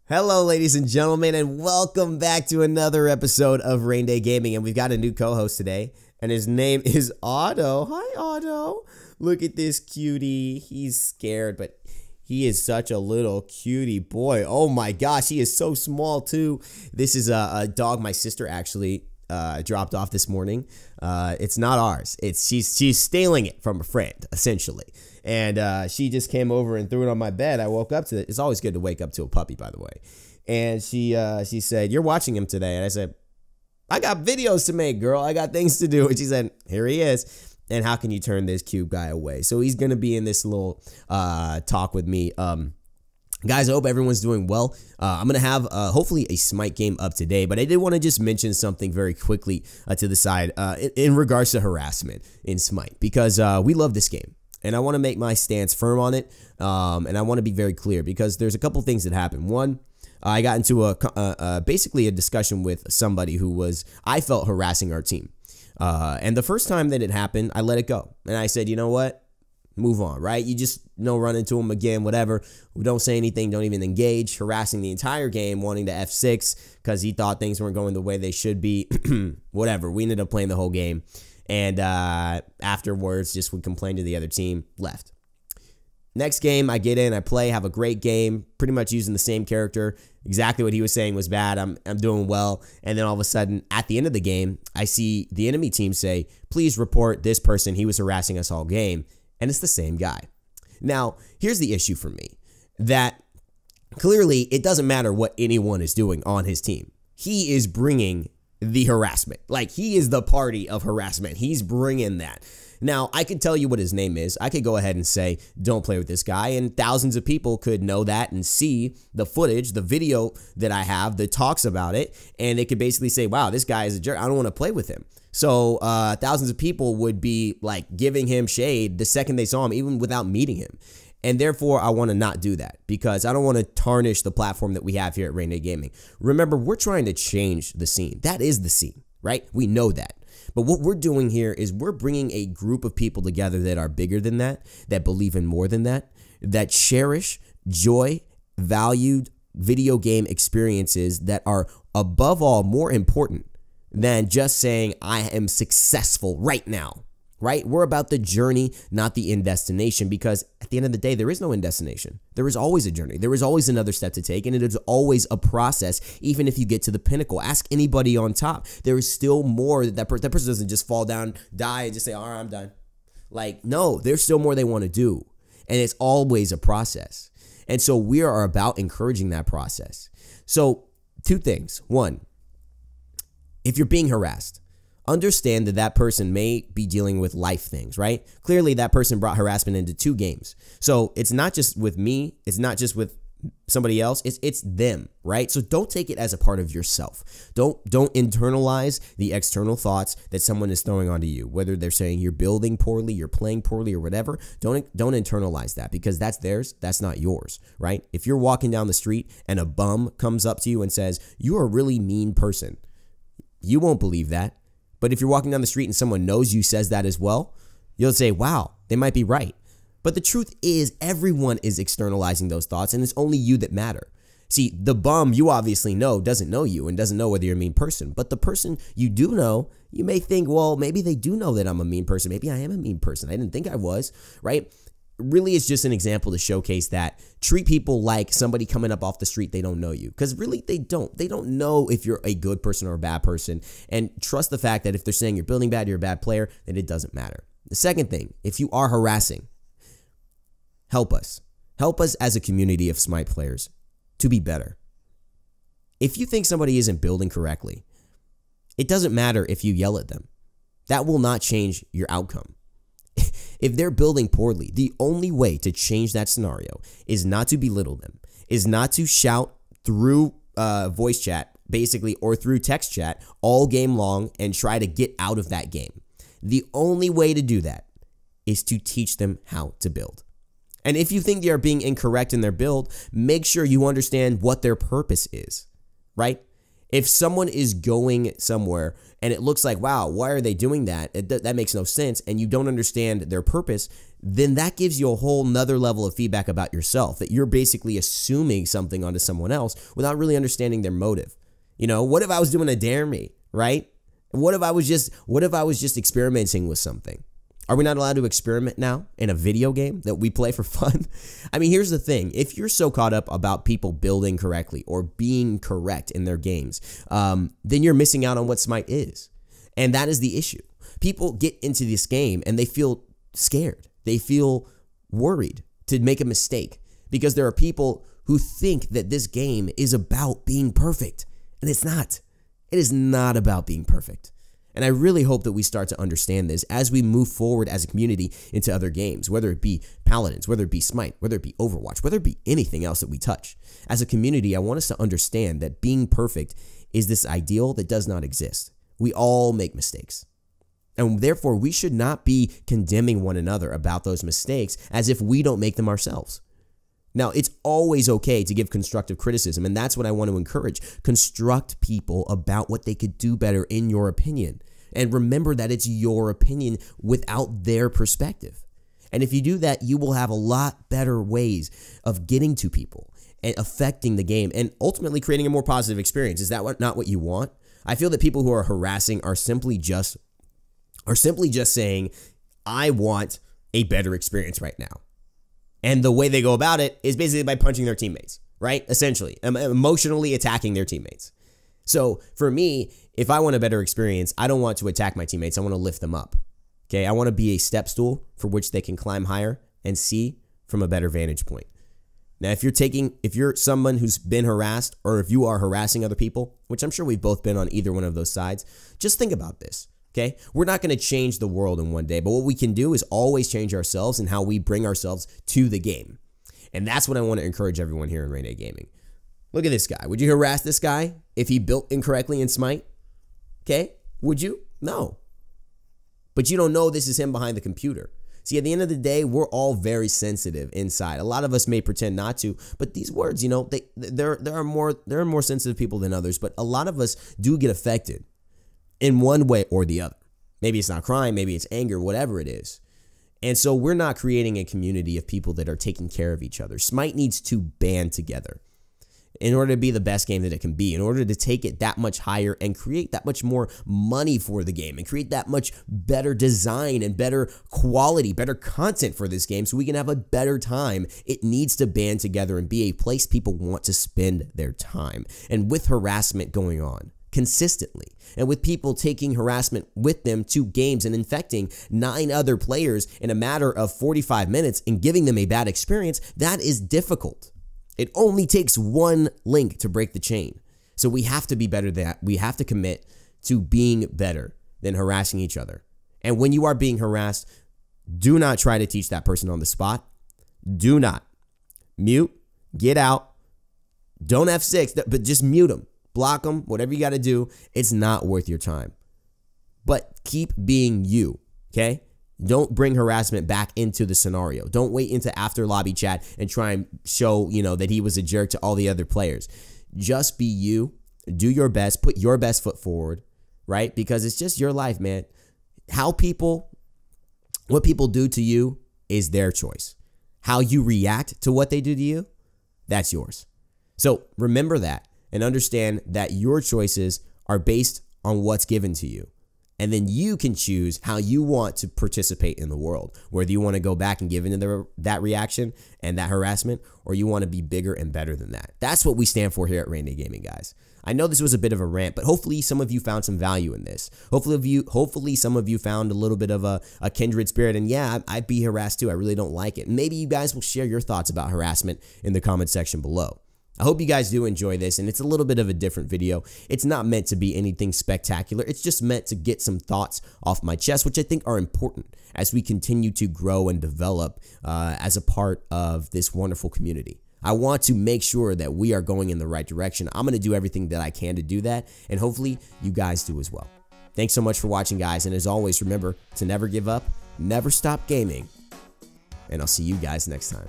Hello, ladies and gentlemen, and welcome back to another episode of Raynday Gaming. And we've got a new co-host today, and his name is Otto. Hi, Otto. Look at this cutie. He's scared, but he is such a little cutie boy. Oh my gosh, he is so small too. This is a dog my sister actually dropped off this morning. It's not ours. She's stealing it from a friend, essentially. And she just came over and threw it on my bed. I woke up to it. It's always good to wake up to a puppy, by the way. And she said, "You're watching him today." And I said, "I got videos to make, girl. I got things to do." And she said, "Here he is. And how can you turn this cute guy away?" So he's going to be in this little talk with me. Guys, I hope everyone's doing well. I'm going to have hopefully a SMITE game up today, but I did want to just mention something very quickly to the side in regards to harassment in SMITE, because we love this game. And I want to make my stance firm on it, and I want to be very clear because there's a couple things that happened. One, I got into basically a discussion with somebody who I felt harassing our team. And the first time that it happened, I let it go. And I said, you know what? Move on, right? You just run into him again, whatever. Don't say anything. Don't even engage. Harassing the entire game, wanting to F6 because he thought things weren't going the way they should be. Whatever. We ended up playing the whole game. And afterwards, just would complain to the other team, left. Next game, I get in, I play, have a great game, pretty much using the same character. Exactly what he was saying was bad. I'm doing well. And then all of a sudden, at the end of the game, I see the enemy team say, "Please report this person. He was harassing us all game." And it's the same guy. Now, here's the issue for me, that clearly it doesn't matter what anyone is doing on his team. He is bringing the harassment. Like, he is the party of harassment. He's bringing that. Now, I could tell you what his name is. I could go ahead and say, "Don't play with this guy," and thousands of people could know that and see the footage, the video that I have that talks about it, and they could basically say, "Wow, this guy is a jerk. I don't want to play with him." So thousands of people would be like giving him shade the second they saw him, even without meeting him. And therefore, I want to not do that because I don't want to tarnish the platform that we have here at Raynday Gaming. Remember, we're trying to change the scene. That is the scene, right? We know that. But what we're doing here is we're bringing a group of people together that are bigger than that believe in more than that cherish joy, valued video game experiences that are above all more important than just saying, "I am successful right now." Right? We're about the journey, not the end destination, because at the end of the day, there is no end destination. There is always a journey. There is always another step to take, and it is always a process, even if you get to the pinnacle. Ask anybody on top. There is still more. That person doesn't just fall down, die, and just say, "All right, I'm done." Like, no, there's still more they want to do, and it's always a process. And so we are about encouraging that process. So two things. One, if you're being harassed, understand that person may be dealing with life things, right? Clearly, that person brought harassment into 2 games. So it's not just with me. It's not just with somebody else. It's them, right? So don't take it as a part of yourself. Don't internalize the external thoughts that someone is throwing onto you, whether they're saying you're building poorly, you're playing poorly, or whatever. Don't internalize that, because that's theirs. That's not yours, right? If you're walking down the street and a bum comes up to you and says, "You're a really mean person," you won't believe that. But if you're walking down the street and someone knows you says that as well, you'll say, "Wow, they might be right." But the truth is, everyone is externalizing those thoughts, and it's only you that matter. See, the bum you obviously know doesn't know you and doesn't know whether you're a mean person. But the person you do know, you may think, well, maybe they do know that I'm a mean person. Maybe I am a mean person. I didn't think I was, right? Really, it's just an example to showcase that treat people like somebody coming up off the street. They don't know you, because really they don't. They don't know if you're a good person or a bad person. And trust the fact that if they're saying you're building bad, you're a bad player, then it doesn't matter. The second thing, if you are harassing, help us. Help us as a community of SMITE players to be better. If you think somebody isn't building correctly, it doesn't matter if you yell at them. That will not change your outcome. If they're building poorly, the only way to change that scenario is not to belittle them, is not to shout through voice chat, basically, or through text chat all game long and try to get out of that game. The only way to do that is to teach them how to build. And if you think they are being incorrect in their build, make sure you understand what their purpose is, right? If someone is going somewhere and it looks like, wow, why are they doing that? That makes no sense, and you don't understand their purpose, then that gives you a whole nother level of feedback about yourself, that you're basically assuming something onto someone else without really understanding their motive. You know, what if I was doing a dare me, right? What if I was just experimenting with something? Are we not allowed to experiment now in a video game that we play for fun? I mean, here's the thing. If you're so caught up about people building correctly or being correct in their games, then you're missing out on what SMITE is. And that is the issue. People get into this game and they feel scared. They feel worried to make a mistake because there are people who think that this game is about being perfect. And it's not. It is not about being perfect. And I really hope that we start to understand this as we move forward as a community into other games, whether it be Paladins, whether it be SMITE, whether it be Overwatch, whether it be anything else that we touch. As a community, I want us to understand that being perfect is this ideal that does not exist. We all make mistakes. And therefore, we should not be condemning one another about those mistakes as if we don't make them ourselves. Now, it's always okay to give constructive criticism, and that's what I want to encourage. Construct people about what they could do better in your opinion. And remember that it's your opinion without their perspective. And if you do that, you will have a lot better ways of getting to people and affecting the game and ultimately creating a more positive experience. Is that not what you want? I feel that people who are harassing are simply just saying, I want a better experience right now. And the way they go about it is basically by punching their teammates, right? Essentially, emotionally attacking their teammates. So for me, if I want a better experience, I don't want to attack my teammates. I want to lift them up. Okay, I want to be a step stool for which they can climb higher and see from a better vantage point. Now, if you're someone who's been harassed, or if you are harassing other people, which I'm sure we've both been on either one of those sides, just think about this. Okay, we're not going to change the world in one day, but what we can do is always change ourselves and how we bring ourselves to the game. And that's what I want to encourage everyone here in Raynday Gaming. Look at this guy. Would you harass this guy if he built incorrectly in SMITE? Okay, would you? No. But you don't know this is him behind the computer. See, at the end of the day, we're all very sensitive inside. A lot of us may pretend not to, but these words, you know, there are more sensitive people than others, but a lot of us do get affected in one way or the other. Maybe it's not crime, maybe it's anger, whatever it is. And so we're not creating a community of people that are taking care of each other. SMITE needs to band together in order to be the best game that it can be, in order to take it that much higher and create that much more money for the game and create that much better design and better quality, better content for this game so we can have a better time. It needs to band together and be a place people want to spend their time. And with harassment going on consistently, and with people taking harassment with them to games and infecting 9 other players in a matter of 45 minutes and giving them a bad experience, that is difficult. It only takes one link to break the chain. So we have to be better than that. We have to commit to being better than harassing each other. And when you are being harassed, do not try to teach that person on the spot. Do not. Mute, get out, don't F6, but just mute them. Block them, whatever you got to do. It's not worth your time. But keep being you, okay? Don't bring harassment back into the scenario. Don't wait into after lobby chat and try and show, that he was a jerk to all the other players. Just be you. Do your best. Put your best foot forward, right? Because it's just your life, man. What people do to you is their choice. How you react to what they do to you, that's yours. So remember that. And understand that your choices are based on what's given to you. And then you can choose how you want to participate in the world, whether you want to go back and give into that reaction and that harassment, or you want to be bigger and better than that. That's what we stand for here at Raynday Gaming, guys. I know this was a bit of a rant, but hopefully some of you found some value in this. Hopefully some of you found a little bit of a kindred spirit. And yeah, I'd be harassed too. I really don't like it. Maybe you guys will share your thoughts about harassment in the comment section below. I hope you guys do enjoy this, and it's a little bit of a different video. It's not meant to be anything spectacular. It's just meant to get some thoughts off my chest, which I think are important as we continue to grow and develop as a part of this wonderful community. I want to make sure that we are going in the right direction. I'm going to do everything that I can to do that, and hopefully you guys do as well. Thanks so much for watching, guys, and as always, remember to never give up, never stop gaming, and I'll see you guys next time.